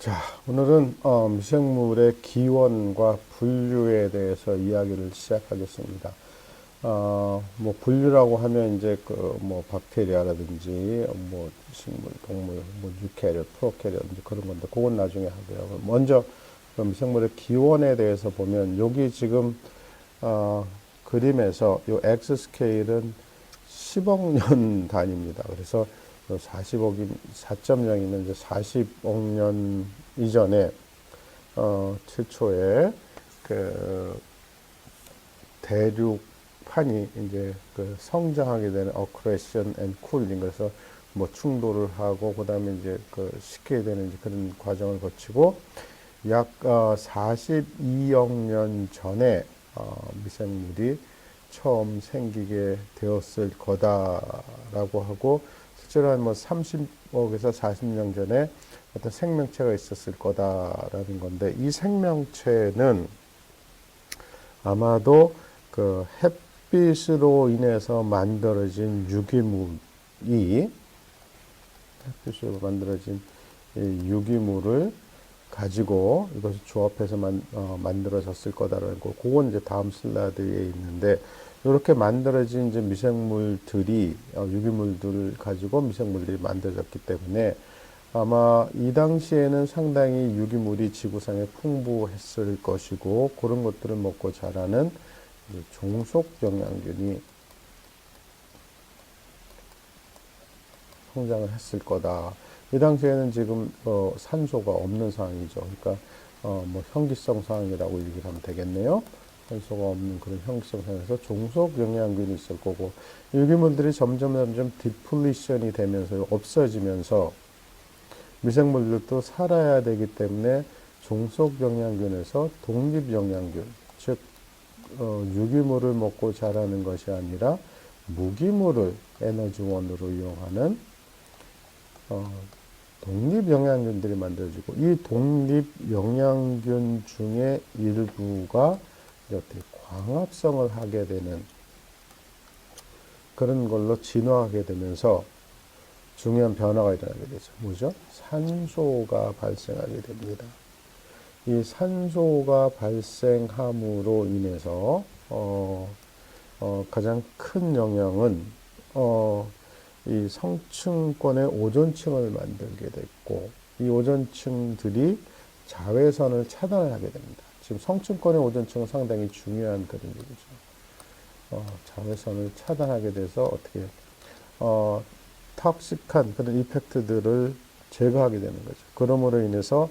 자, 오늘은 미생물의 기원과 분류에 대해서 이야기를 시작하겠습니다. 뭐 분류라고 하면 이제 그 뭐 박테리아라든지 뭐 식물, 동물, 뭐 유캐리어, 프로캐리어 이제 그런 건데 그건 나중에 하고요. 먼저 그 미생물의 기원에 대해서 보면 여기 지금 어, 그림에서 요 X 스케일은 10억 년 단위입니다. 그래서 40억인 4.0이면 이제 40억 년 이전에 최초의 그 대륙판이 이제 그 성장하게 되는 accretion and cooling, 그래서 뭐 충돌을 하고 그다음에 이제 그 식게 되는 이제 그런 과정을 거치고 약 42억 년 전에 미생물이 처음 생기게 되었을 거다라고 하고, 실제로 한 뭐 30억에서 40년 전에 어떤 생명체가 있었을 거다라는 건데, 이 생명체는 아마도 그 햇빛으로 인해서 만들어진 유기물이 햇빛으로 만들어진 이 유기물을 가지고 이것을 조합해서 만들어졌을 거다라는 거. 그건 이제 다음 슬라이드에 있는데, 이렇게 만들어진 이제 미생물들이 유기물들을 가지고 미생물들이 만들어졌기 때문에 아마 이 당시에는 상당히 유기물이 지구상에 풍부했을 것이고, 그런 것들을 먹고 자라는 종속 영양균이 성장을 했을 거다. 이 당시에는 지금 산소가 없는 상황이죠. 그러니까 뭐 현기성 상황이라고 얘기를 하면 되겠네요. 산소가 없는 그런 현기성 상황에서 종속 영양균이 있을 거고, 유기물들이 점점 디플리션이 되면서 없어지면서 미생물들도 살아야 되기 때문에 종속 영양균에서 독립 영양균, 즉 유기물을 먹고 자라는 것이 아니라 무기물을 에너지원으로 이용하는 독립 영양균들이 만들어지고, 이 독립 영양균 중에 일부가 이렇게 광합성을 하게 되는 그런 걸로 진화하게 되면서 중요한 변화가 일어나게 되죠. 뭐죠? 산소가 발생하게 됩니다. 이 산소가 발생함으로 인해서 가장 큰 영향은 이 성층권의 오존층을 만들게 됐고, 이 오존층들이 자외선을 차단하게 됩니다. 지금 성층권의 오존층은 상당히 중요한 그런 얘기죠. 자외선을 차단하게 돼서 어떻게 톡식한 그런 이펙트들을 제거하게 되는 거죠. 그러므로 인해서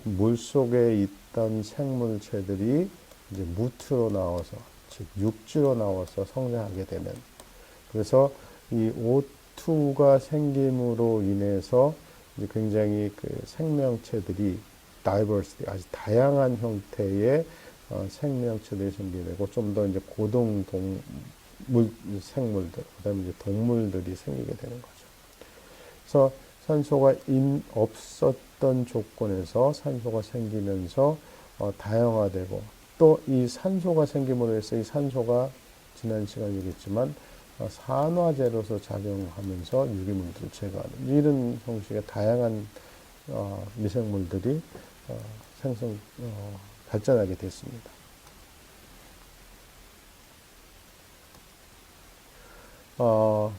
물 속에 있던 생물체들이 이제 무트로 나와서, 즉 육지로 나와서 성장하게 되는, 그래서 이 O2가 생김으로 인해서 이제 굉장히 그 생명체들이 다이버시티, 아주 다양한 형태의 생명체들이 생기게 되고, 좀 더 이제 고등 동물 생물들, 그다음에 이제 동물들이 생기게 되는 거죠. 그래서 산소가 없었던 조건에서 산소가 생기면서 다양화되고, 또 이 산소가 생김으로 해서 이 산소가 지난 시간에 얘기했지만 산화제로서 작용하면서 유기물들을 제거하는 이런 형식의 다양한 미생물들이 발전하게 됐습니다.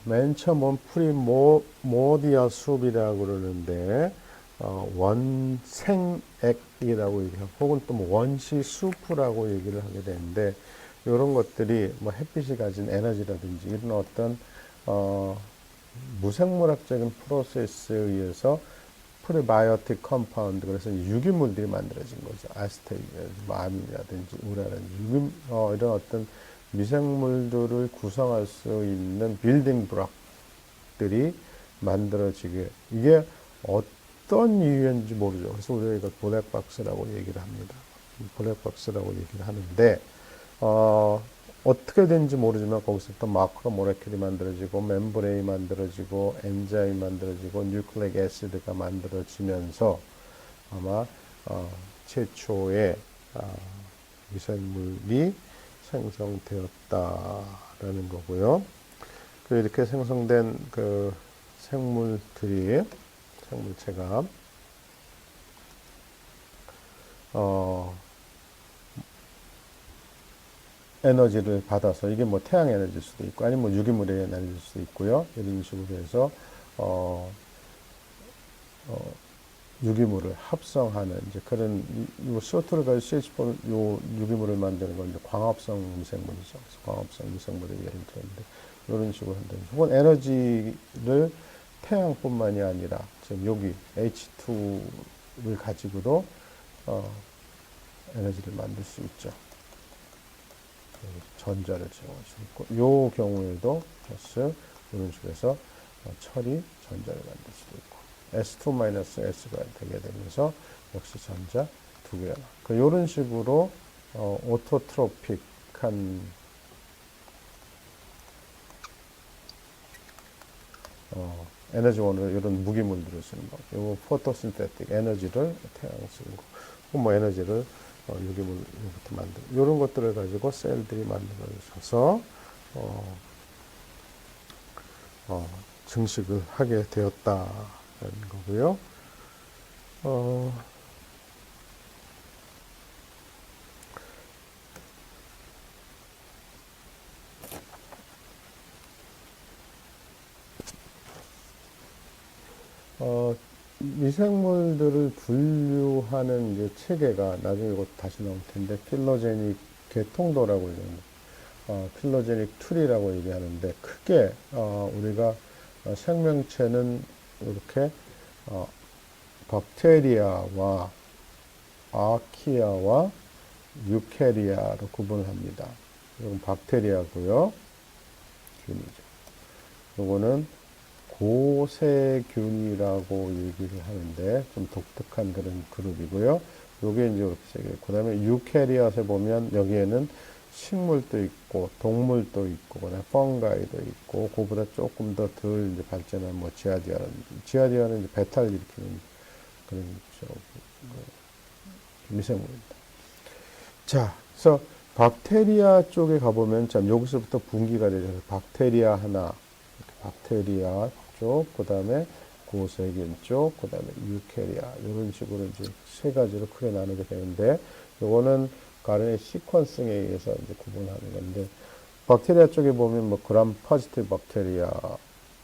맨 처음은 프리모디아 숲이라고 그러는데, 원생액이라고 얘기하고, 혹은 또 뭐 원시 수프라고 얘기를 하게 되는데, 이런 것들이 뭐 햇빛이 가진 에너지라든지 이런 어떤, 무생물학적인 프로세스에 의해서 프리바이오틱 컴파운드, 그래서 유기물들이 만들어진 거죠. 아세테이드, 뭐 암이라든지 우라라든지 이런 어떤 미생물들을 구성할 수 있는 빌딩 블록들이 만들어지게, 이게 어떤 이유인지 모르죠. 그래서 우리가 이걸 블랙박스라고 얘기를 합니다. 블랙박스라고 얘기를 하는데, 어떻게 된지 모르지만 거기서부터 마크로 모레큘이 만들어지고, 멤브레인이 만들어지고, 엔자임이 만들어지고, 뉴클릭 애시드가 만들어지면서 아마 최초의 미생물이 생성되었다라는 거고요. 이렇게 생성된 그 생물체가 어, 에너지를 받아서 이게 뭐 태양 에너지일 수도 있고 아니면 뭐 유기물의 에너지일 수도 있고요. 이런 식으로 해서 어, 유기물을 합성하는 이제 그런 CO2를 가지고 CH4 요 유기물을 만드는 건 이제 광합성 미생물이죠. 그래서 광합성 미생물의 예를 들었는데 이런 식으로 한다. 혹은 에너지를 태양뿐만이 아니라 지금 여기 H2를 가지고도 에너지를 만들 수 있죠. 전자를 제공할 수 있고 요 경우에도 플러스 이런 식으로 해서 철이 전자를 만들 수도 있고 S2-S가 되게 되면서 역시 전자 두 개가 나. 이런 식으로 오토트로픽한 에너지원으로 이런 무기물들을 쓰는 거. 요 포토신테틱 에너지를 태양에 쓰는 거. 뭐 에너지를 유기물로부터 만든 이런 것들을 가지고 셀들이 만들어져서 증식을 하게 되었다는 거고요. 미생물들을 분류하는 이제 체계가 나중에 이거 다시 나올 텐데 필로제닉 계통도라고 얘기합니다. 필로제닉 트리라고 얘기하는데 크게 우리가 생명체는 이렇게 박테리아와 아키아와 유캐리아로 구분을 합니다. 이건 박테리아고요. 균이죠. 이거는 고세균이라고 얘기를 하는데 좀 독특한 그런 그룹이고요. 요게 이제 이렇게 세 개. 그 다음에 유캐리아에 보면 여기에는 식물도 있고 동물도 있고 그다음에 펑가이도 있고 그보다 조금 더 덜 이제 발전한 뭐 지아디아는 이제 배탈 일으키는 그런 미생물입니다. 자, 그래서 박테리아 쪽에 가보면 참 여기서부터 분기가 되죠. 박테리아 하나, 박테리아 쪽, 그 다음에 고세균 쪽, 그 다음에 유캐리아 이런 식으로 이제 세 가지로 크게 나누게 되는데 요거는 가르의 시퀀싱에 의해서 이제 구분하는 건데 박테리아 쪽에 보면 뭐 그람 포지티브 박테리아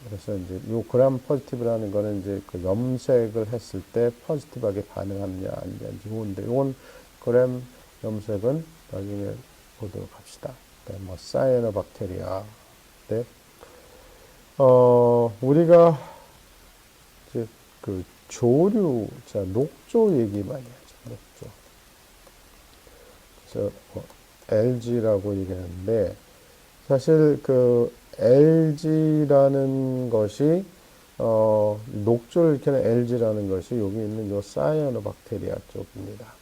그래서 이제 요 그람 포지티브라는 거는 이제 그 염색을 했을 때 포지티브하게 반응하느냐 아니냐인지 모르는데 요건 그램 염색은 나중에 보도록 합시다. 그다음에 뭐 사이에너 박테리아 때 우리가 이제 그 조류, 자, 녹조 얘기 많이 하죠. 녹조. 그래서 LG라고 얘기하는데 사실 그 LG라는 것이 녹조를 일으키는 LG라는 것이 여기 있는 요 사이아노박테리아 쪽입니다.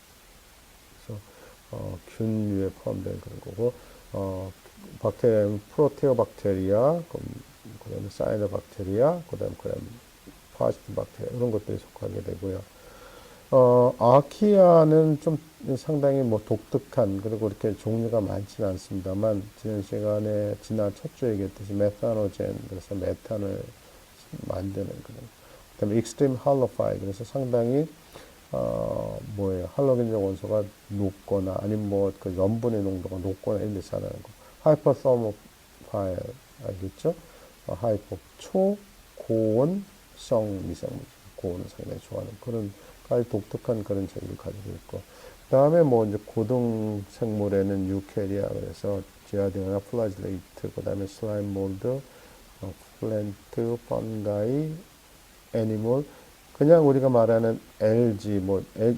그래서 균류에 포함된 그런 거고 박테리아는 프로테오박테리아, 그다음에 사이아노박테리아, 그다음에 파시티 박테리아 이런 것들이 속하게 되고요. 아키아는 좀 상당히 뭐 독특한 그리고 이렇게 종류가 많지는 않습니다만 지난 첫 주에 얘기했듯이 메타노젠 그래서 메탄을 만드는 그런 그다음에 익스트림 할로파이 그래서 상당히 할로겐적 원소가 높거나 아니면 뭐 그 염분의 농도가 높거나 이런 데서 하는 거 하이퍼서모파일 알겠죠? 하이퍼 초고온성 미생물 고온을 상당히 좋아하는 그런 아주 독특한 그런 재질을 가지고 있고 그다음에 뭐 이제 고등 생물에는 유캐리아 그래서 지아디아나 플라질레이트 그다음에 슬라임 몰드 플랜트 펀가이 애니멀 그냥 우리가 말하는 LG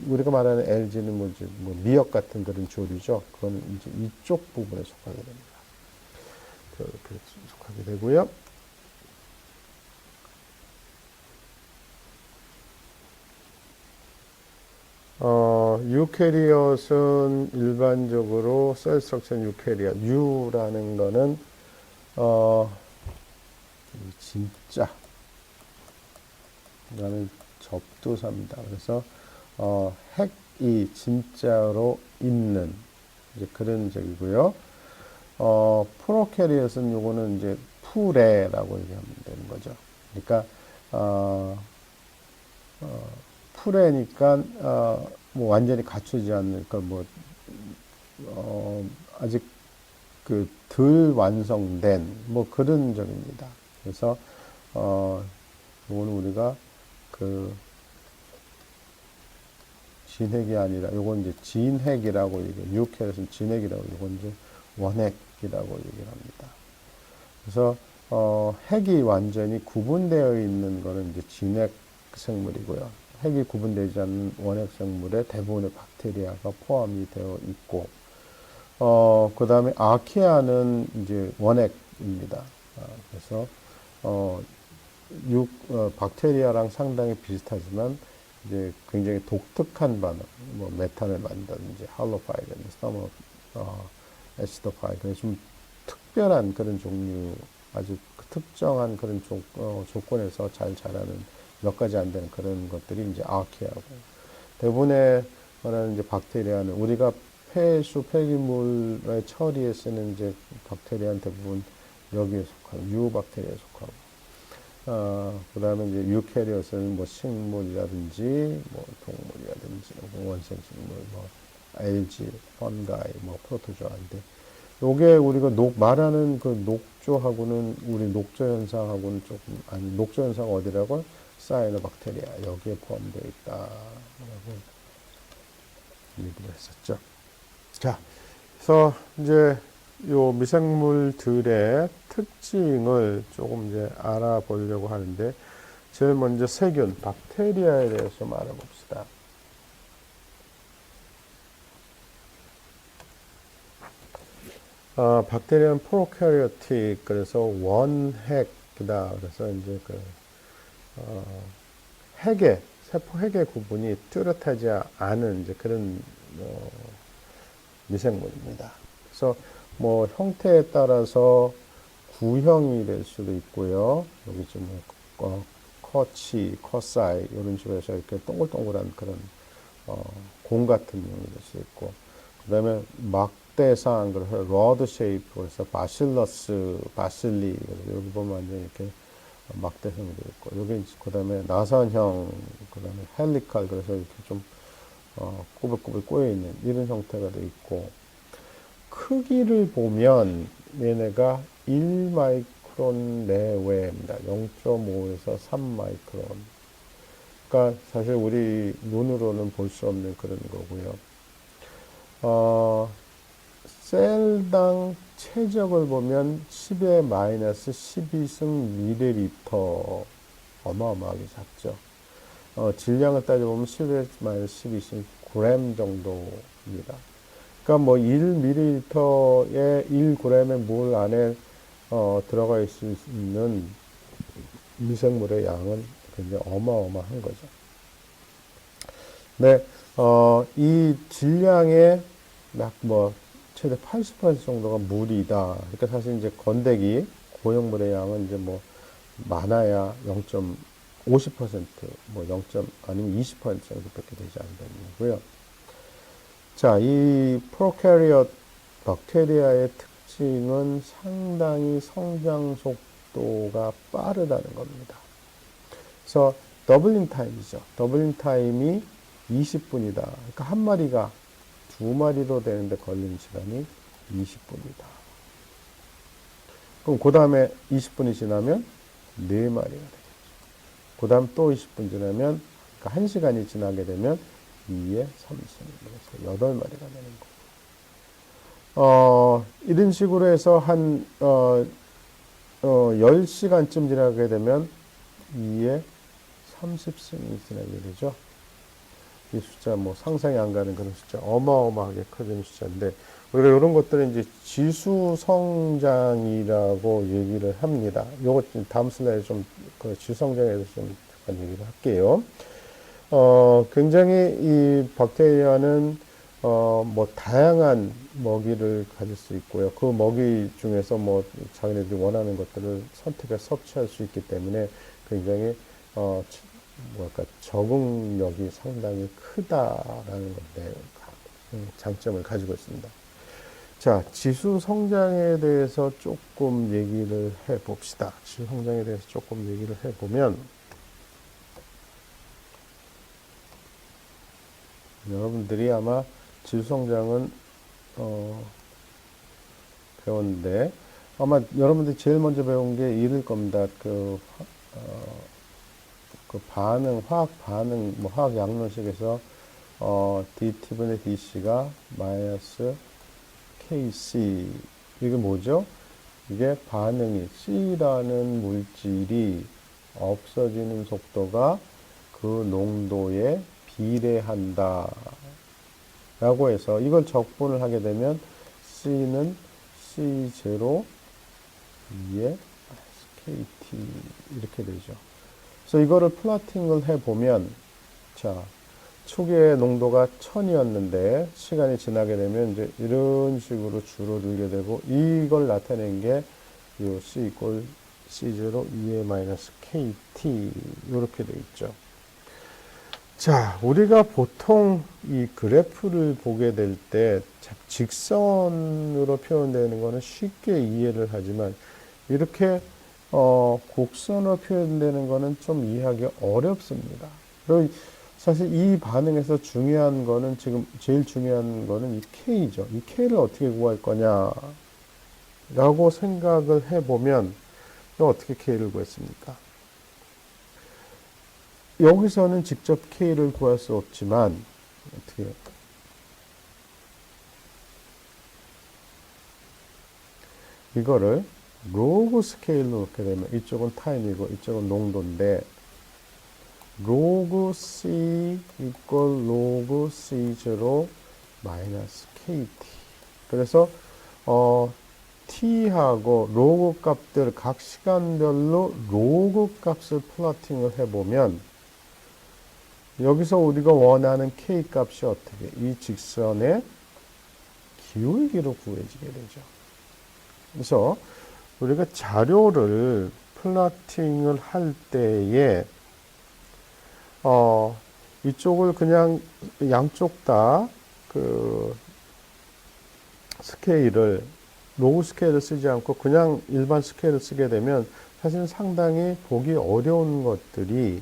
우리가 말하는 LG는 뭐지 뭐 미역 같은 그런 조류죠. 그건 이제 이쪽 부분에 속하게 됩니다. 그렇게 속하게 되고요. 유캐리엇은 일반적으로 셀 스트럭처 유캐리엇 U라는 거는 진짜 이거는 접두사입니다. 그래서 핵이 진짜로 있는 이제 그런 적이고요. 프로캐리엇은 요거는 이제 풀에라고 얘기하면 되는 거죠. 그러니까 풀에니까 뭐 완전히 갖추지 않는, 그러니까 뭐, 아직 그 덜 완성된 뭐 그런 점입니다. 그래서, 이거는 우리가 그 진핵이 아니라, 요건 이제 진핵이라고 얘기해요. 유캐럿은 진핵이라고, 요건 이제 원핵이라고 얘기를 합니다. 그래서, 핵이 완전히 구분되어 있는 거는 이제 진핵 생물이고요. 핵이 구분되지 않는 원핵 생물에 대부분의 박테리아가 포함이 되어 있고, 그 다음에 아키아는 이제 원핵입니다. 그래서, 어, 박테리아랑 상당히 비슷하지만, 이제 굉장히 독특한 반응, 뭐, 메탄을 만든다든지, 할로파이든지, 스타모, 에시도파이드, 좀 특별한 그런 종류, 아주 특정한 그런 조건에서 잘 자라는 몇 가지 안 되는 그런 것들이 이제 아키아고, 대부분의 말하는 이제 박테리아는 우리가 폐수 폐기물의 처리에 쓰는 이제 박테리아는 대부분 여기에 속하고 유박테리아에 속하고, 그 다음에 이제 유캐리엇은 뭐 식물이라든지 뭐 동물이라든지 뭐 원생식물 뭐 알지, 펀가이, 뭐 프로토조아인데, 요게 우리가 말하는 그 녹조하고는 우리 녹조 현상하고는 조금 아니, 녹조 현상 어디라고? 사이노박테리아 여기에 포함되어 있다라고 얘기를 했었죠. 자, 그래서 이제 요 미생물들의 특징을 조금 이제 알아보려고 하는데, 제일 먼저 세균, 박테리아에 대해서 좀 알아봅시다. 박테리아는 프로캐리오틱, 그래서 원핵이다. 그래서 이제 그, 핵의, 세포 핵의 구분이 뚜렷하지 않은 이제 그런, 미생물입니다. 그래서 뭐 형태에 따라서 구형이 될 수도 있고요. 여기 좀 커치, 커사이 이런 식으로 해서 이렇게 동글동글한 그런 공 같은 모양이 될 수 있고, 그다음에 막대상, 그래서 러드 쉐이프, 그래서 바실러스, 바실리, 여기 보면 완전 이렇게 막대상이 되어 있고, 여기 그다음에 나선형, 그다음에 헬리칼, 그래서 이렇게 좀 꼬불꼬불 꼬여 있는 이런 형태가 되어 있고, 크기를 보면 얘네가 1마이크론 내외입니다. 0.5에서 3마이크론. 그러니까 사실 우리 눈으로는 볼 수 없는 그런 거고요. 셀당 체적을 보면 10의 마이너스 12승 밀리리터, 어마어마하게 작죠. 질량을 따져보면 10의 마이너스 12승 그램 정도입니다. 그러니까 뭐 1ml에 1g의 물 안에 들어가 있을 수 있는 미생물의 양은 굉장히 어마어마한 거죠. 네, 이 질량의 약 뭐 최대 80% 정도가 물이다. 그러니까 사실 이제 건더기 고형물의 양은 이제 뭐 많아야 0.50%, 뭐 0. 아니면 20% 정도밖에 되지 않는다는 거고요. 자, 이 프로캐리엇 박테리아의 특징은 상당히 성장 속도가 빠르다는 겁니다. 그래서 더블링 타임이죠. 더블링 타임이 20분이다. 그러니까 한 마리가 두 마리로 되는데 걸리는 시간이 20분이다. 그럼 그 다음에 20분이 지나면 4마리가 되겠죠. 그 다음 또 20분 지나면, 그러니까 1시간이 지나게 되면 2에 3승, 그래서 8마리가 되는 거고. 이런 식으로 해서 한, 10시간쯤 지나게 되면 2에 30승이 지나게 되죠. 이 숫자 뭐 상상이 안 가는 그런 숫자, 어마어마하게 커지는 숫자인데, 우리가 이런 것들은 이제 지수 성장이라고 얘기를 합니다. 요거 다음 슬라이드 좀 그 지수 성장에 대해서 좀 잠깐 얘기를 할게요. 굉장히 이 박테리아는 뭐 다양한 먹이를 가질 수 있고요. 그 먹이 중에서 뭐 자기네들이 원하는 것들을 선택해서 섭취할 수 있기 때문에 굉장히 뭐랄까 적응력이 상당히 크다라는 건데, 장점을 가지고 있습니다. 자, 지수 성장에 대해서 조금 얘기를 해 봅시다. 지수 성장에 대해서 조금 얘기를 해 보면, 여러분들이 아마 지수성장은 배웠는데 아마 여러분들이 제일 먼저 배운 게 이럴 겁니다. 그 반응, 화학 반응, 뭐 화학 양론식에서 dt분의 dc가 마이너스 kc 이게 뭐죠? 이게 반응이 C라는 물질이 없어지는 속도가 그 농도에 비례한다 라고 해서 이걸 적분을 하게 되면 C는 C0 2에 KT 이렇게 되죠. 그래서 이거를 플러팅을 해보면 자 초기의 농도가 1000이었는데 시간이 지나게 되면 이제 이런 식으로 줄어들게 되고 이걸 나타낸 게 요 C 이꼴 C0 2의 마이너스 KT 이렇게 돼 있죠. 자, 우리가 보통 이 그래프를 보게 될 때 직선으로 표현되는 거는 쉽게 이해를 하지만 이렇게 곡선으로 표현되는 거는 좀 이해하기 어렵습니다. 그리고 사실 이 반응에서 중요한 거는 지금 제일 중요한 거는 이 K죠. 이 K를 어떻게 구할 거냐라고 생각을 해보면 어떻게 K를 구했습니까? 여기서는 직접 K를 구할 수 없지만 어떻게 이거를 로그 스케일로 놓게 되면 이쪽은 타임이고 이쪽은 농도인데 로그 C 이꼴 로그 C0 마이너스 KT 그래서 T하고 로그 값들 각 시간별로 로그 값을 플러팅을 해보면 여기서 우리가 원하는 K 값이 어떻게 이 직선의 기울기로 구해지게 되죠. 그래서 우리가 자료를 플러팅을 할 때에 이쪽을 그냥 양쪽 다 그 스케일을 로그 스케일을 쓰지 않고 그냥 일반 스케일을 쓰게 되면 사실 상당히 보기 어려운 것들이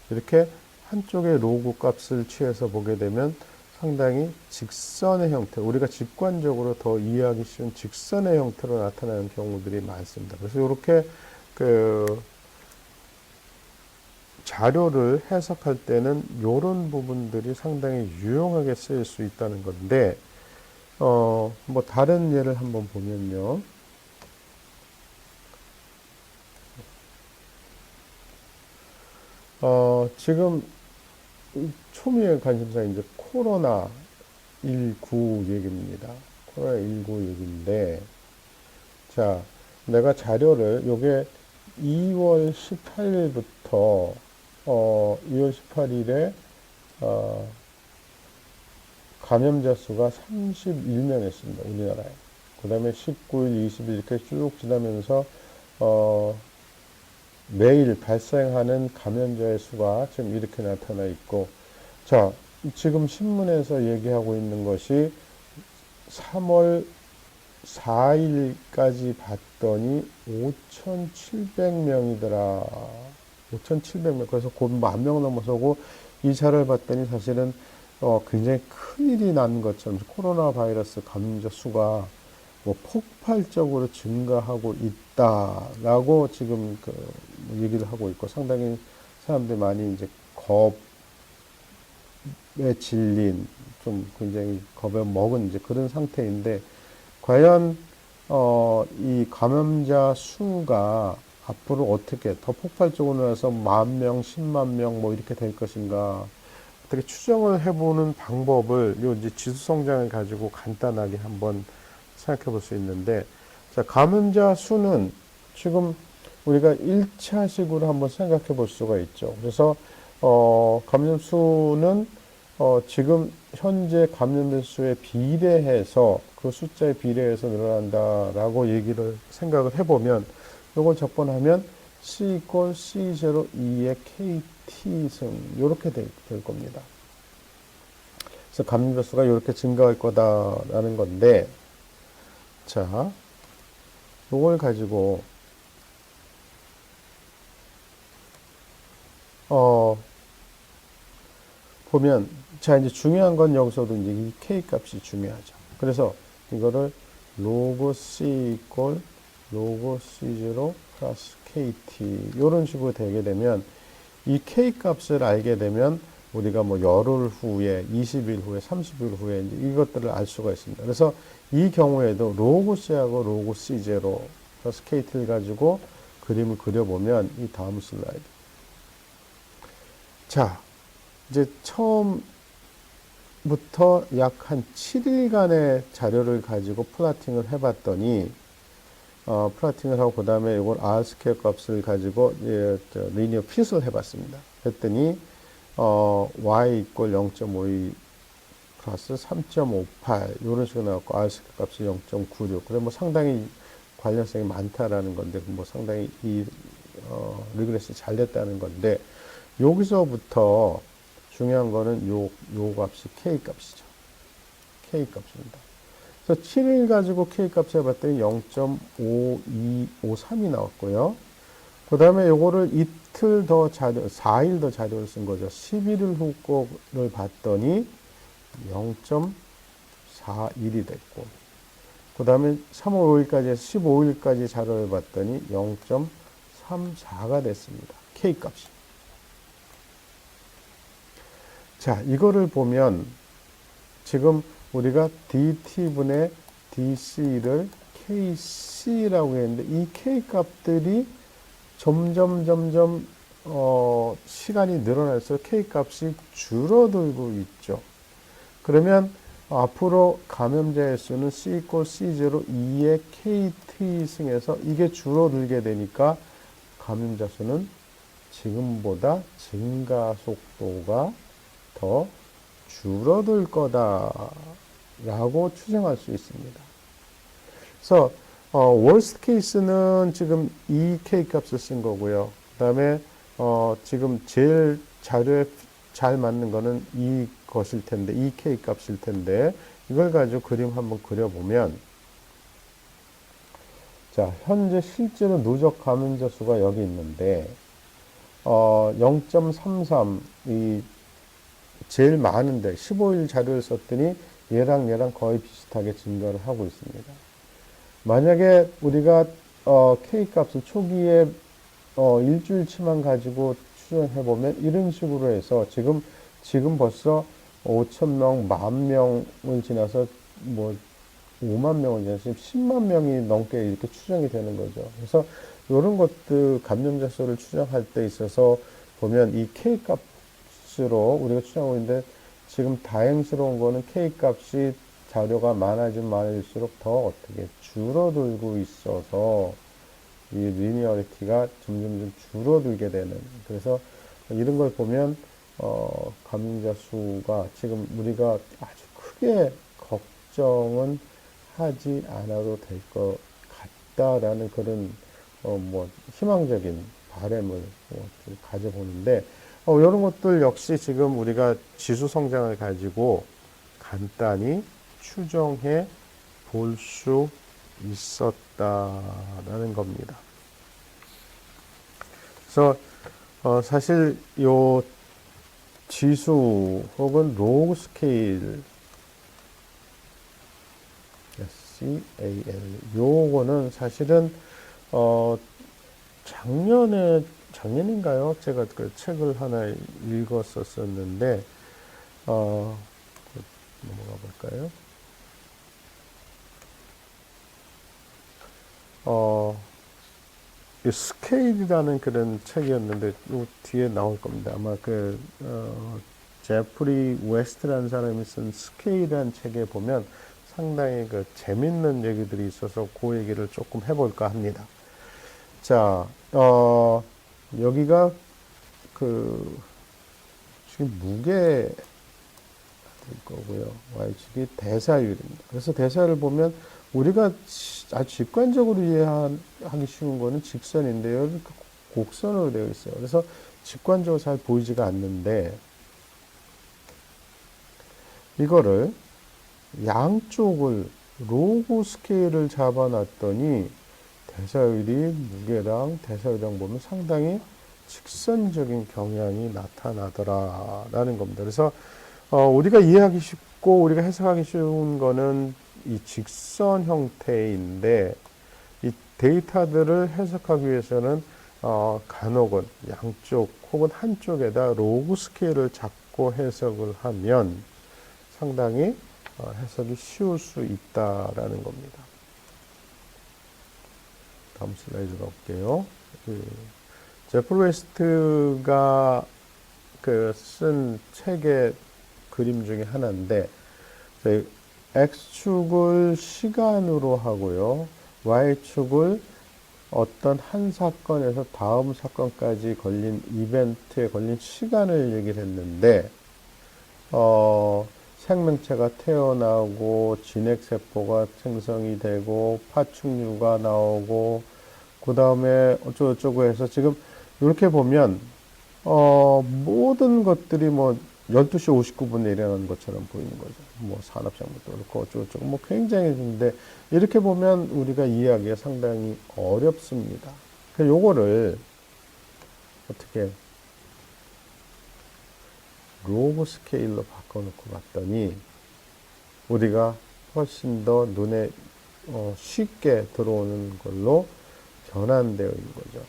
이렇게 한쪽의 로그 값을 취해서 보게 되면 상당히 직선의 형태, 우리가 직관적으로 더 이해하기 쉬운 직선의 형태로 나타나는 경우들이 많습니다. 그래서 이렇게 그 자료를 해석할 때는 이런 부분들이 상당히 유용하게 쓰일 수 있다는 건데, 뭐 다른 예를 한번 보면요. 지금 초미의 관심사 이제 코로나19 얘기입니다. 코로나19 얘기인데, 자, 내가 자료를 요게 2월 18일부터 2월 18일에 감염자 수가 31명이었습니다. 우리나라에. 그 다음에 19일, 20일 이렇게 쭉 지나면서 매일 발생하는 감염자의 수가 지금 이렇게 나타나 있고, 자, 지금 신문에서 얘기하고 있는 것이 3월 4일까지 봤더니 5,700명이더라. 5,700명. 그래서 곧 10,000명 넘어서고 이 자료를 봤더니 사실은 굉장히 큰일이 난 것처럼 코로나 바이러스 감염자 수가 뭐 폭발적으로 증가하고 있다라고 지금 얘기를 하고 있고 상당히 사람들이 많이 이제 겁에 질린 좀 굉장히 겁에 먹은 이제 그런 상태인데 과연 이 감염자 수가 앞으로 어떻게 더 폭발적으로 나서 10,000명, 100,000명 뭐 이렇게 될 것인가 어떻게 추정을 해보는 방법을 요 이제 지수 성장을 가지고 간단하게 한번 생각해 볼 수 있는데 자 감염자 수는 지금 우리가 1차식으로 한번 생각해 볼 수가 있죠. 그래서 감염 수는 지금 현재 감염자 수에 비례해서 그 숫자에 비례해서 늘어난다라고 얘기를 생각을 해보면 이걸 적분하면 C 이꼴 C0 2의 KT승 이렇게 될 겁니다. 그래서 감염자 수가 이렇게 증가할 거다라는 건데 자 이걸 가지고 보면, 자, 이제 중요한 건 여기서도 이제 이 K 값이 중요하죠. 그래서 이거를 로그 C 이꼴 로그 C0 플러스 KT 이런 식으로 되게 되면 이 K 값을 알게 되면 우리가 뭐 열흘 후에, 20일 후에, 30일 후에 이제 이것들을 알 수가 있습니다. 그래서 이 경우에도 로그 C하고 로그 C0 플러스 KT를 가지고 그림을 그려보면 이 다음 슬라이드. 자, 이제 처음부터 약 한 7일간의 자료를 가지고 플라팅을 해봤더니, 플라팅을 하고 그 다음에 이걸 R 스퀘어 값을 가지고 리니어 핏을 해봤습니다. 했더니 y 이꼴 0.52 플러스 3.58 이런 식으로 나왔고 R 스퀘어 값이 0.96. 그래 뭐 상당히 관련성이 많다라는 건데 뭐 상당히 이 리그레스 잘 됐다는 건데 여기서부터 중요한 거는 요 값이 K 값이죠. K 값입니다. 그래서 7일 가지고 K 값 해봤더니 0.5253이 나왔고요. 그 다음에 요거를 이틀 더 4일 더 자료를 쓴 거죠. 11일 후 거를 봤더니 0.41이 됐고, 그 다음에 3월 5일까지 해서 15일까지 자료를 봤더니 0.34가 됐습니다. K 값이. 자, 이거를 보면 지금 우리가 DT분의 DC를 KC라고 했는데 이 K 값들이 점점 시간이 늘어날수록 K 값이 줄어들고 있죠. 그러면 앞으로 감염자의 수는 C 이꼴 C0 2의 KT 승에서 이게 줄어들게 되니까 감염자 수는 지금보다 증가 속도가 더 줄어들 거다라고 추정할 수 있습니다. 그래서 worst case는 지금 이 K 값을 쓴 거고요. 그 다음에 지금 제일 자료에 잘 맞는 거는 이것일 텐데, 이 K 값일 텐데, 이걸 가지고 그림 한번 그려보면, 자, 현재 실제로 누적 감염자 수가 여기 있는데, 0.33, 이 제일 많은데 15일 자료를 썼더니 얘랑 거의 비슷하게 증가를 하고 있습니다. 만약에 우리가 K 값을 초기에 일주일치만 가지고 추정해 보면 이런 식으로 해서 지금 벌써 5,000명, 10,000명을 지나서 뭐 5만 명을 지나서 10만 명이 넘게 이렇게 추정이 되는 거죠. 그래서 이런 것들 감염자 수를 추정할 때 있어서 보면 이 K 값으로 우리가 추정하고 있는데 지금 다행스러운 거는 K 값이 자료가 많아질수록 더 어떻게 줄어들고 있어서 이 리니어리티가 점점 줄어들게 되는, 그래서 이런 걸 보면 감염자 수가 지금 우리가 아주 크게 걱정은 하지 않아도 될 것 같다라는 그런 뭐 희망적인 바람을 좀 가져보는데 이런 것들 역시 지금 우리가 지수 성장을 가지고 간단히 추정해 볼 수 있었다라는 겁니다. 그래서 사실 요 지수 혹은 로그 스케일 SCAL 요거는 사실은 작년인가요? 제가 그 책을 하나 읽었었는데 넘어가 볼까요? 이 스케일이라는 그런 책이었는데 요 뒤에 나올 겁니다. 아마 제프리 웨스트라는 사람이 쓴 스케일이라는 책에 보면 상당히 그 재밌는 얘기들이 있어서 그 얘기를 조금 해볼까 합니다. 자, 여기가 지금 무게 될 거고요. y축이 대사율입니다. 그래서 대사율을 보면 우리가 아주 직관적으로 이해하기 쉬운 거는 직선인데요. 이렇게 곡선으로 되어 있어요. 그래서 직관적으로 잘 보이지가 않는데 이거를 양쪽을 로그 스케일을 잡아놨더니 대사율이 무게랑 대사율이랑 보면 상당히 직선적인 경향이 나타나더라라는 겁니다. 그래서 우리가 이해하기 쉽고 우리가 해석하기 쉬운 거는 이 직선 형태인데 이 데이터들을 해석하기 위해서는 간혹은 양쪽 혹은 한쪽에다 로그 스케일을 잡고 해석을 하면 상당히 해석이 쉬울 수 있다라는 겁니다. 다음 슬라이드 가볼게요. 제프 웨스트가 쓴 책의 그림 중에 하나인데 X축을 시간으로 하고요. Y축을 어떤 한 사건에서 다음 사건까지 걸린 이벤트에 걸린 시간을 얘기를 했는데 생명체가 태어나고 진핵세포가 생성이 되고 파충류가 나오고 그 다음에 어쩌고저쩌고 해서 지금 이렇게 보면 모든 것들이 뭐 12시 59분에 일어나는 것처럼 보이는 거죠. 뭐 산업생물도 그렇고 어쩌고저쩌고 뭐 굉장히 있는데 이렇게 보면 우리가 이해하기가 상당히 어렵습니다. 그래서 요거를 어떻게 로그 스케일로 바꿔놓고 봤더니 우리가 훨씬 더 눈에 쉽게 들어오는 걸로 변환되어 있는 거죠.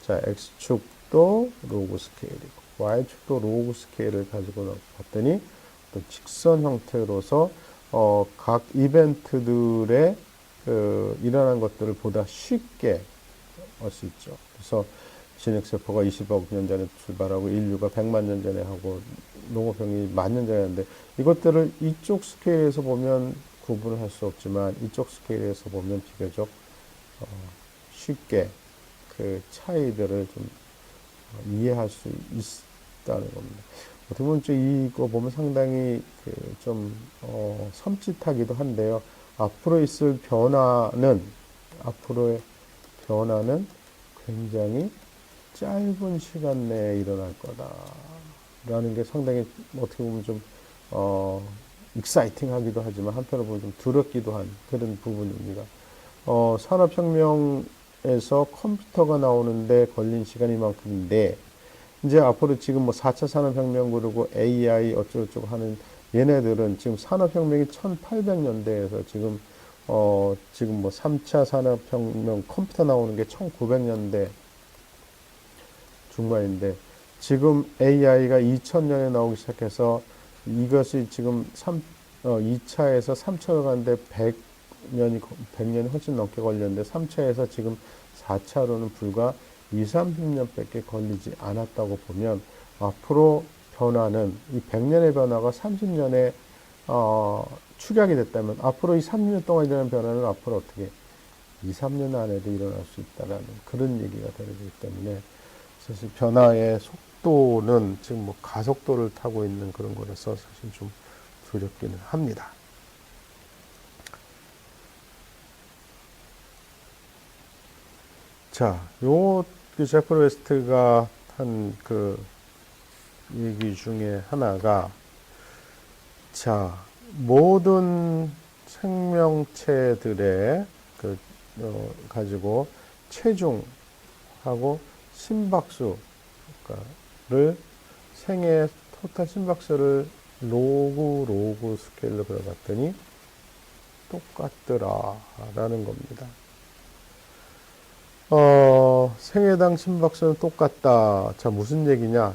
자, X축도 로그 스케일이고 Y축도 로그 스케일을 가지고 봤더니 또 직선 형태로서 각 이벤트들의 일어난 것들을 보다 쉽게 알 수 있죠. 그래서 진핵세포가 20억 년 전에 출발하고 인류가 100만 년 전에 하고 농업형이 10,000년 전에 하는데 이것들을 이쪽 스케일에서 보면 구분을 할 수 없지만 이쪽 스케일에서 보면 비교적 쉽게 그 차이들을 좀 이해할 수 있다는 겁니다. 어떻게 보면 이거 보면 상당히 좀 섬찟하기도 한데요. 앞으로의 변화는 굉장히 짧은 시간 내에 일어날 거다라는 게 상당히 어떻게 보면 좀 익사이팅하기도 하지만 한편으로 보면 좀 두렵기도 한 그런 부분입니다. 산업혁명에서 컴퓨터가 나오는데 걸린 시간이 만큼인데 이제 앞으로 지금 뭐 4차 산업혁명 그러고 AI 어쩌고저쩌고 하는 얘네들은 지금 산업혁명이 1800년대에서 지금 뭐 3차 산업혁명 컴퓨터 나오는 게 1900년대 중반인데 지금 AI가 2000년에 나오기 시작해서 이것이 지금 2차에서 3차로 가는데 100년이 훨씬 넘게 걸렸는데 3차에서 지금 4차로는 불과 20-30년밖에 걸리지 않았다고 보면 앞으로 변화는 이 100년의 변화가 30년에 축약이 됐다면 앞으로 이 30년 동안 일어나는 변화는 앞으로 어떻게 2-3년 안에도 일어날 수 있다라는 그런 얘기가 되기 때문에 사실 변화의 속도는 지금 뭐 가속도를 타고 있는 그런 거라서 사실 좀 두렵기는 합니다. 자, 제프 웨스트가 한 얘기 중에 하나가 자, 모든 생명체들의 가지고 체중하고 심박수를 생애 토탈 심박수를 로그 스케일로 그려봤더니 똑같더라라는 겁니다. 생애당 심박수는 똑같다. 자, 무슨 얘기냐?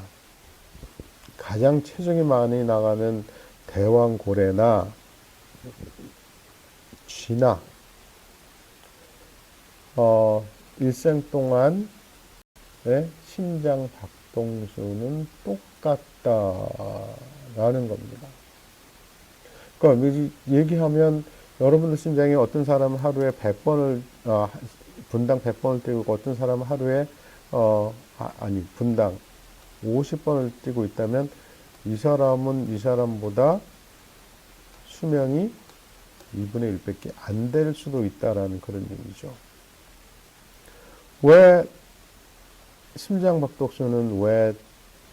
가장 체중이 많이 나가는 대왕고래나 쥐나 일생 동안의 심장 박동수는 똑같다라는 겁니다. 그러니까 얘기하면 여러분들 심장이 어떤 사람은 하루에 100번을 분당 100번을 뛰고 어떤 사람은 하루에 분당 50번을 뛰고 있다면 이 사람은 이 사람보다 수명이 2분의 1밖에 안 될 수도 있다라는 그런 얘기죠. 왜 심장박동수는 왜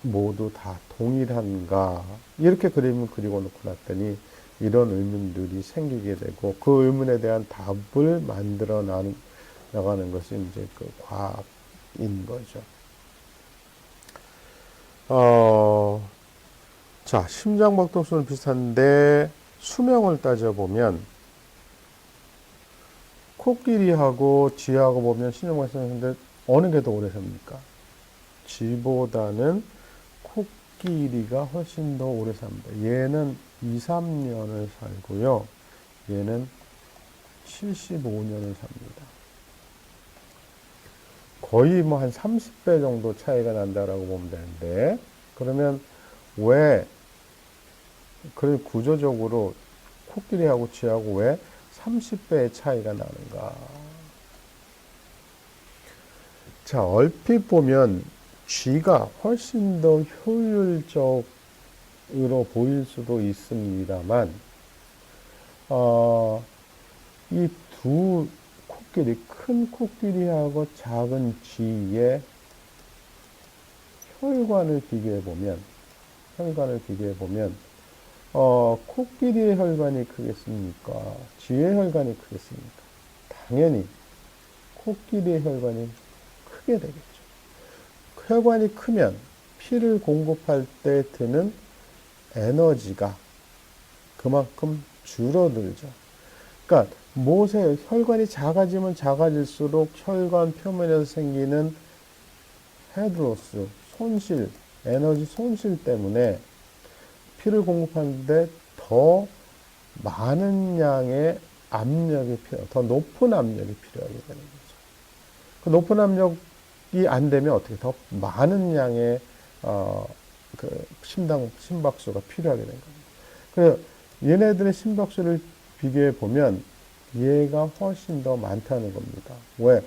모두 다 동일한가? 이렇게 그림을 그리고 놓고 났더니 이런 의문들이 생기게 되고 그 의문에 대한 답을 만들어 나가는 것이 이제 그 과학인 거죠. 어, 자, 심장박동수는 비슷한데 수명을 따져보면 코끼리하고 쥐하고 보면 심장박동수인데 어느 게 더 오래 삽니까? 쥐보다는 코끼리가 훨씬 더 오래 삽니다. 얘는 2, 3년을 살고요. 얘는 75년을 삽니다. 거의 뭐 한 30배 정도 차이가 난다라고 보면 되는데, 그러면 왜, 그런 구조적으로 코끼리하고 쥐하고 왜 30배의 차이가 나는가? 자, 얼핏 보면 쥐가 훨씬 더 효율적으로 보일 수도 있습니다만, 이 두 코끼리, 큰 코끼리하고 작은 쥐의 혈관을 비교해 보면, 코끼리의 혈관이 크겠습니까? 쥐의 혈관이 크겠습니까? 당연히 코끼리의 혈관이 크게 되겠죠. 혈관이 크면 피를 공급할 때 드는 에너지가 그만큼 줄어들죠. 그러니까 못의 혈관이 작아지면 작아질수록 혈관 표면에서 생기는 헤드로스, 손실, 에너지 손실 때문에 피를 공급하는데 더 많은 양의 압력이 더 높은 압력이 필요하게 되는 거죠. 그 높은 압력이 안 되면 어떻게 더 많은 양의 그 심박수가 필요하게 된 겁니다. 그래서 얘네들의 심박수를 비교해 보면 얘가 훨씬 더 많다는 겁니다. 왜?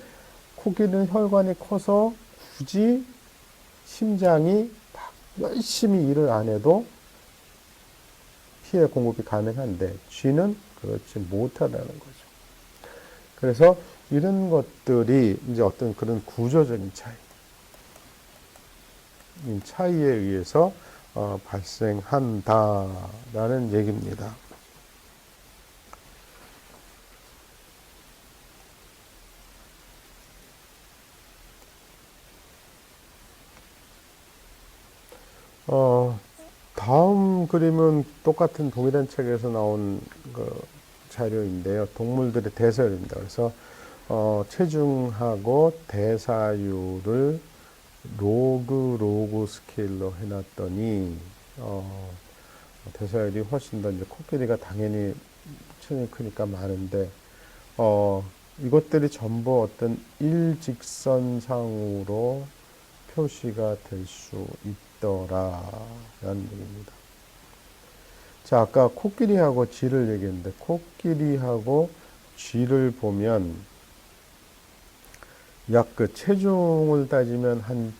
코끼리는 혈관이 커서 굳이 심장이 막 열심히 일을 안 해도 피해 공급이 가능한데 쥐는 그렇지 못하다는 거죠. 그래서 이런 것들이 이제 어떤 그런 구조적인 차이에 의해서 발생한다라는 얘기입니다. 다음 그림은 똑같은 동일한 책에서 나온 그 자료인데요. 동물들의 대사율입니다. 그래서 체중하고 대사율을 로그 스케일로 해놨더니 대사율이 훨씬 더 이제 코끼리가 당연히 체중이 크니까 많은데 이것들이 전부 어떤 일직선상으로 표시가 될 수 있더라라는 얘기입니다. 자, 아까 코끼리하고 쥐를 얘기했는데 코끼리하고 쥐를 보면 약 그 체중을 따지면 한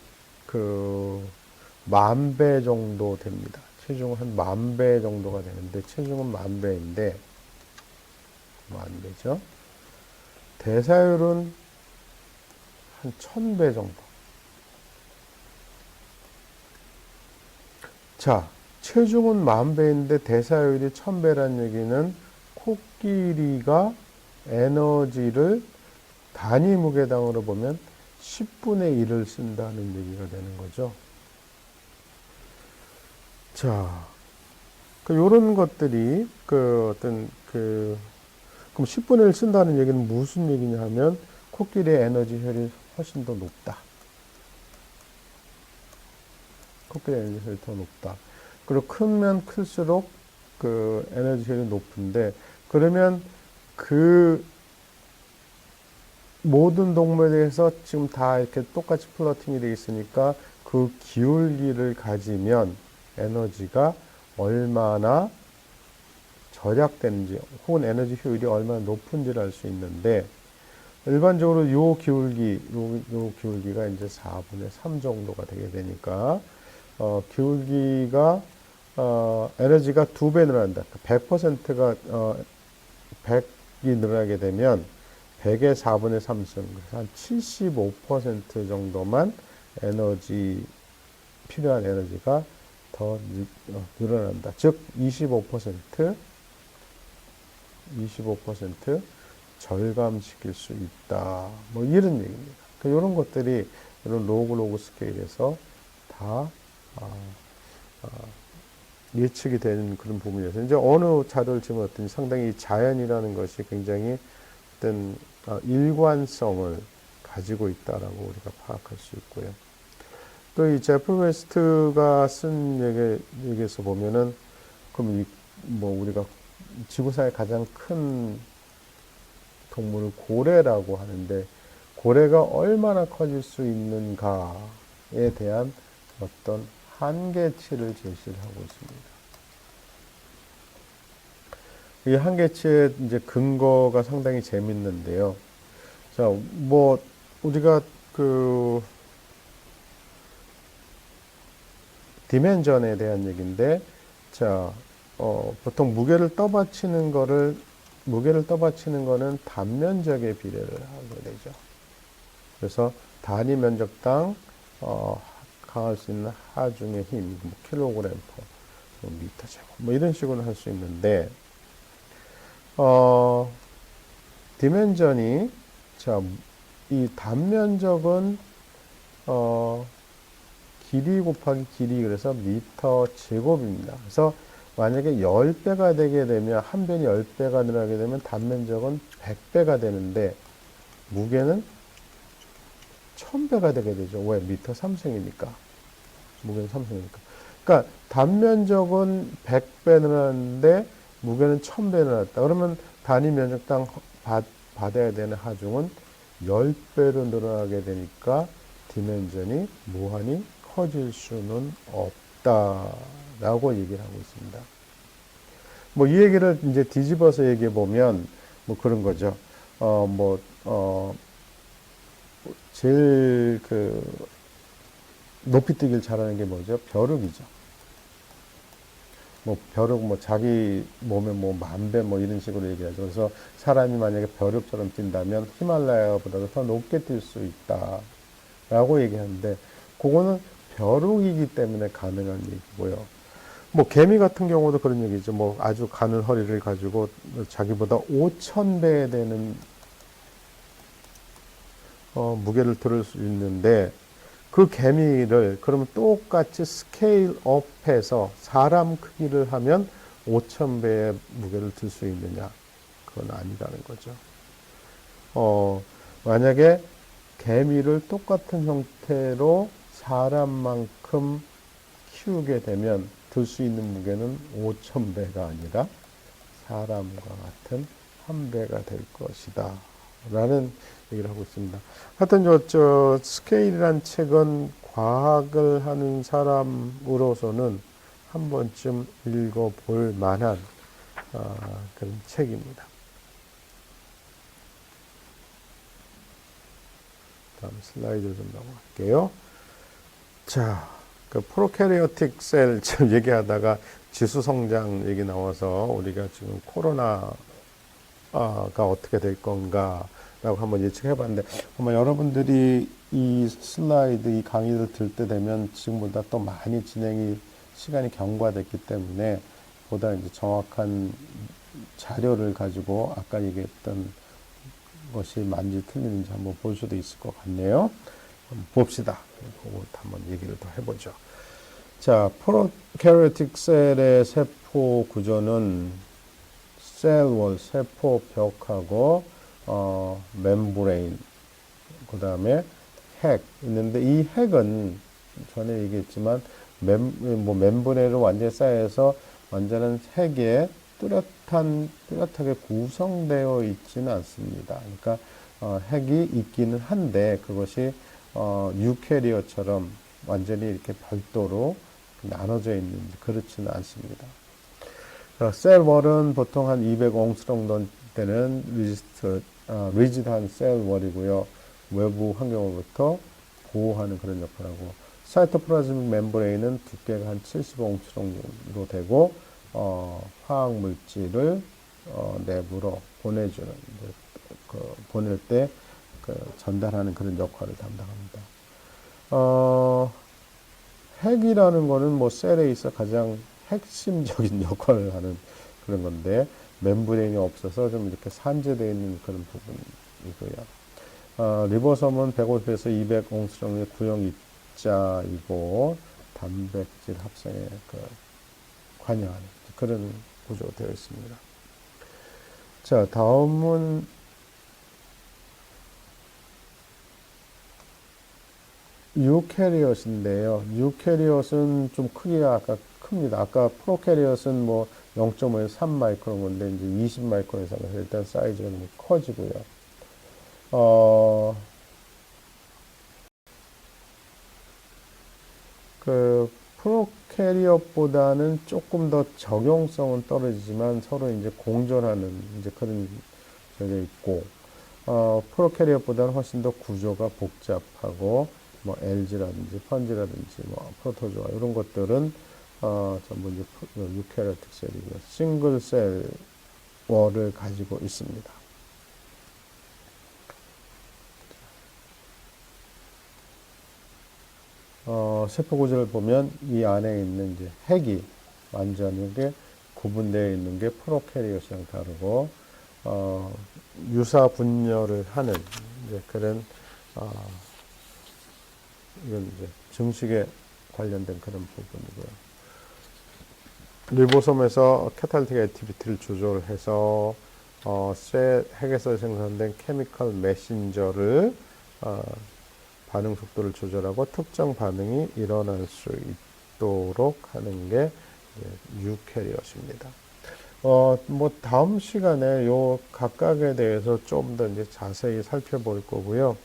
그 10,000배 정도 됩니다. 체중은 한 10,000배 정도가 되는데 체중은 10,000배인데 10,000배죠. 대사율은 한 1,000배 정도. 자, 체중은 10,000배인데 대사율이 1,000배란 얘기는 코끼리가 에너지를 단위 무게당으로 보면 10분의 1을 쓴다는 얘기가 되는 거죠. 자, 요런 것들이 그럼 10분의 1 쓴다는 얘기는 무슨 얘기냐 하면 코끼리의 에너지 효율이 훨씬 더 높다. 코끼리의 에너지 효율이 더 높다. 그리고 크면 클수록 그 에너지 효율이 높은데 그러면 그 모든 동물에 대해서 지금 다 이렇게 똑같이 플러팅이 되어 있으니까 그 기울기를 가지면 에너지가 얼마나 절약되는지 혹은 에너지 효율이 얼마나 높은지를 알 수 있는데 일반적으로 요 기울기가 이제 4분의 3 정도가 되게 되니까 기울기가 에너지가 2배 늘어난다. 100%가 100이 늘어나게 되면 100의 4분의 3승, 그래서 한 75% 정도만 필요한 에너지가 더 늘어난다. 즉, 25% 절감시킬 수 있다. 뭐, 이런 얘기입니다. 이런 것들이 이런 로그 스케일에서 다 예측이 되는 그런 부분이어서 이제 어느 자료를 집어넣더니 상당히 자연이라는 것이 굉장히 어떤 일관성을 가지고 있다라고 우리가 파악할 수 있고요. 또 이 제프 웨스트가 쓴 얘기에서 보면은 그럼 뭐 우리가 지구상의 가장 큰 동물은 고래라고 하는데 고래가 얼마나 커질 수 있는가에 대한 어떤 한계치를 제시를 하고 있습니다. 이 한계치의 이제 근거가 상당히 재밌는데요. 자, 뭐 우리가 그 디멘전에 대한 얘기인데, 자, 보통 무게를 떠받치는 거는 단면적의 비례를 하게 되죠. 그래서 단위 면적당 강할 수 있는 하중의 힘, 뭐 킬로그램 퍼 미터 제곱, 뭐 이런 식으로 할 수 있는데, 디멘전이, 자, 이 단면적은 길이 곱하기 길이, 그래서 미터 제곱입니다. 그래서 만약에 10배가 되게 되면, 한 변이 10배가 늘어나게 되면 단면적은 100배가 되는데, 무게는 1000배가 되게 되죠. 왜? 미터 3승이니까. 무게는 3승이니까. 그러니까 단면적은 100배 늘어났는데, 무게는 1000배 늘어났다. 그러면 단위 면적당 받아야 되는 하중은 10배로 늘어나게 되니까 디멘전이 무한히 커질 수는 없다라고 얘기를 하고 있습니다. 뭐 이 얘기를 이제 뒤집어서 얘기해 보면 뭐 그런 거죠. 제일 높이 뛰기를 잘하는 게 뭐죠? 벼룩이죠. 뭐 벼룩, 뭐 자기 몸에 뭐 10,000배 뭐 이런 식으로 얘기하죠. 그래서 사람이 만약에 벼룩처럼 뛴다면 히말라야보다도 더 높게 뛸 수 있다라고 얘기하는데, 그거는 벼룩이기 때문에 가능한 얘기고요. 뭐 개미 같은 경우도 그런 얘기죠. 뭐 아주 가는 허리를 가지고 자기보다 5,000배 되는 무게를 들을 수 있는데, 그 개미를 그러면 똑같이 스케일 업해서 사람 크기를 하면 5,000배의 무게를 들 수 있느냐? 그건 아니라는 거죠. 만약에 개미를 똑같은 형태로 사람만큼 키우게 되면 들 수 있는 무게는 5,000배가 아니라 사람과 같은 1배가 될 것이다. 라는 얘기를 하고 있습니다. 하여튼 저 스케일이란 책은 과학을 하는 사람으로서는 한 번쯤 읽어볼 만한 그런 책입니다. 다음 슬라이드 좀 넘어갈게요. 자, 그 프로캐리오틱 셀 지금 얘기하다가 지수 성장 얘기 나와서 우리가 지금 코로나가 어떻게 될 건가 라고 한번 예측해 봤는데, 아마 여러분들이 이 슬라이드, 이 강의를 들 때 되면 지금보다 또 많이 시간이 경과됐기 때문에 보다 이제 정확한 자료를 가지고 아까 얘기했던 것이 맞는지 틀리는지 한번 볼 수도 있을 것 같네요. 한번 봅시다. 그거 한번 얘기를 더 해보죠. 자, 프로캐리오틱 셀의 세포 구조는 셀월, 세포벽하고 멤브레인, 그 다음에 핵 있는데, 이 핵은 전에 얘기했지만 멤브레인으로 완전히 쌓여서 완전한 핵에 뚜렷하게 구성되어 있지는 않습니다. 그러니까 핵이 있기는 한데 그것이 유캐리어처럼 완전히 이렇게 별도로 나눠져 있는, 그렇지는 않습니다. 셀월은 보통 한 200옹스롱 되는 리지드한 셀월이고요. 외부 환경으로부터 보호하는 그런 역할하고, 사이토플라즈믹 멤브레인은 두께가 한 75옹스롱 정도 되고 화학 물질을 내부로 보내주는, 보낼 때 전달하는 그런 역할을 담당합니다. 핵이라는 거는 뭐 셀에 있어 가장 핵심적인 역할을 하는 그런 건데, 멤브레인이 없어서 좀 이렇게 산재되어 있는 그런 부분이고요. 리보솜은 150에서 200옹스롱의 구형 입자이고, 단백질 합성에 관여하는 그런 구조가 되어 있습니다. 자, 다음은 유캐리엇인데요. 유캐리엇은 좀 크기가 아까 큽니다. 아까 프로캐리엇은 뭐 0.5에서 3 마이크론 건데 이제 20 마이크론 이상에서 일단 사이즈가 너무 커지고요. 그 프로캐리엇보다는 조금 더 적용성은 떨어지지만 서로 이제 공존하는 이제 그런 적이 있고, 프로캐리엇보다는 훨씬 더 구조가 복잡하고, 뭐 LG라든지 펀지라든지 뭐 프로토조아 이런 것들은 전부 이제 유캐리오틱 셀이고요. 싱글셀 월을 가지고 있습니다. 세포 구조를 보면 이 안에 있는 이제 핵이 완전하게 구분되어 있는 게 프로캐리엇이랑 다르고, 유사 분열을 하는 이제 그런 이건 이제 증식에 관련된 그런 부분이고요. 리보솜에서 캐탈틱 액티비티를 조절해서 핵에서 생산된 케미컬 메신저를 반응 속도를 조절하고 특정 반응이 일어날 수 있도록 하는 게 유캐리엇입니다. 뭐 다음 시간에 요 각각에 대해서 좀 더 이제 자세히 살펴볼 거고요.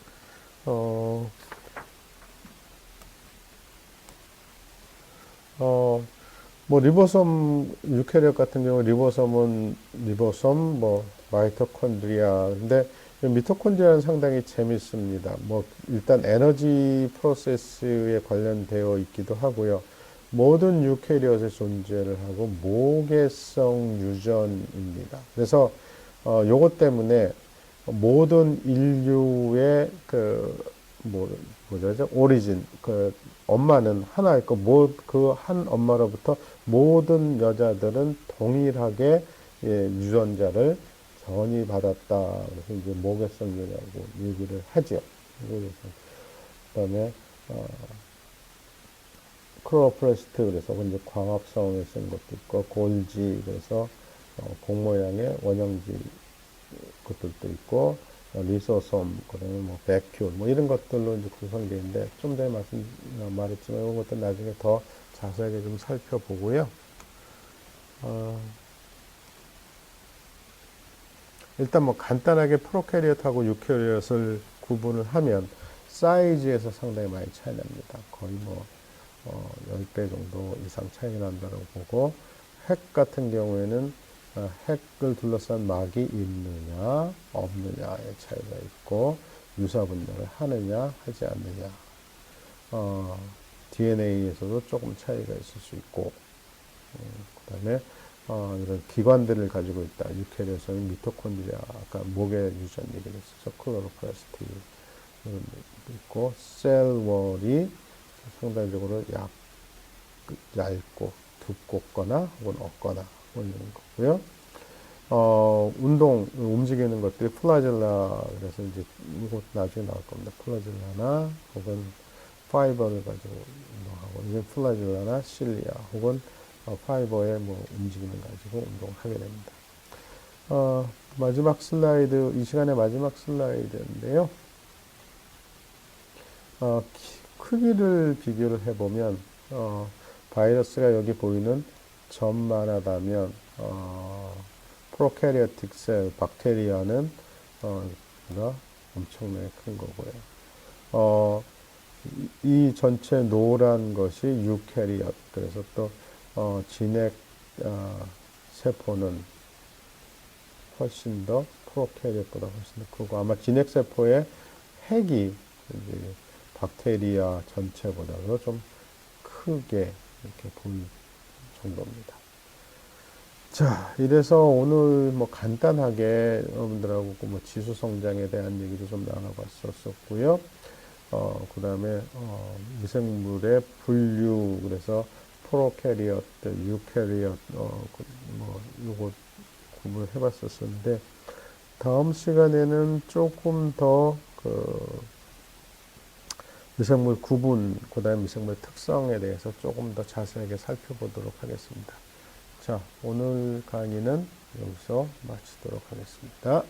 뭐 리보솜 유캐리엇 같은 경우 리보솜은 리보솜 뭐 마이토콘드리아 근데 미토콘드리아는 상당히 재밌습니다. 뭐 일단 에너지 프로세스에 관련되어 있기도 하고요. 모든 유캐리엇의 존재를 하고 모계성 유전입니다. 그래서 요것 때문에 모든 인류의 뭐죠? 오리진, 엄마는 하나였고, 그 한 엄마로부터 모든 여자들은 동일하게 유전자를 전이받았다. 그래서 이제 모계성이라고 얘기를 하죠. 그 다음에, 크로플라스트, 그래서 이제 광합성에 쓴 것도 있고, 골지, 그래서 공 모양의 원형지 것들도 있고, 리소솜, 그다음에 뭐 백큐, 뭐 이런 것들로 이제 구성되어 있는데 좀 전에 말했지만 이런 것들 나중에 더 자세하게 좀 살펴보고요. 일단 뭐 간단하게 프로캐리엇하고 유캐리엇을 구분을 하면 사이즈에서 상당히 많이 차이 납니다. 거의 뭐 10배 정도 이상 차이가 난다고 보고, 핵 같은 경우에는 핵을 둘러싼 막이 있느냐 없느냐의 차이가 있고, 유사 분열을 하느냐 하지 않느냐, DNA에서도 조금 차이가 있을 수 있고, 그 다음에 이런 기관들을 가지고 있다. 유캐리엇은 미토콘드리아, 아까 목의 유전 얘기를 했었죠. 클로로플라스트 이런 것도 있고, 셀월이 상대적으로 얇고 두껍거나 혹은 없거나 뭐 이런 거고요. 움직이는 것들이 플라젤라, 그래서 이제 이것 나중에 나올 겁니다. 플라젤라나 혹은 파이버를 가지고 운동하고, 이제 플라젤라나 실리아 혹은 파이버의 뭐 움직임을 가지고 운동하게 됩니다. 마지막 슬라이드, 이 시간의 마지막 슬라이드인데요. 크기를 비교를 해보면, 바이러스가 여기 보이는 점만 하다면, 프로캐리오틱 셀, 박테리아는, 엄청나게 큰 거고요. 이 전체 노란 것이 유캐리엇, 그래서 또, 진핵, 세포는 훨씬 더, 프로캐리엇보다 훨씬 더 크고, 아마 진핵세포의 핵이, 이제 박테리아 전체보다도 좀 크게 이렇게 보일 정도입니다. 자, 이래서 오늘 뭐 간단하게 여러분들하고 뭐 지수 성장에 대한 얘기도 좀 나눠봤었고요. 그 다음에 미생물의 분류, 그래서 프로캐리엇, 유캐리엇, 뭐 요거 구분을 해봤었는데, 다음 시간에는 조금 더 미생물 구분, 그다음에 미생물 특성에 대해서 조금 더 자세하게 살펴보도록 하겠습니다. 자, 오늘 강의는 여기서 마치도록 하겠습니다.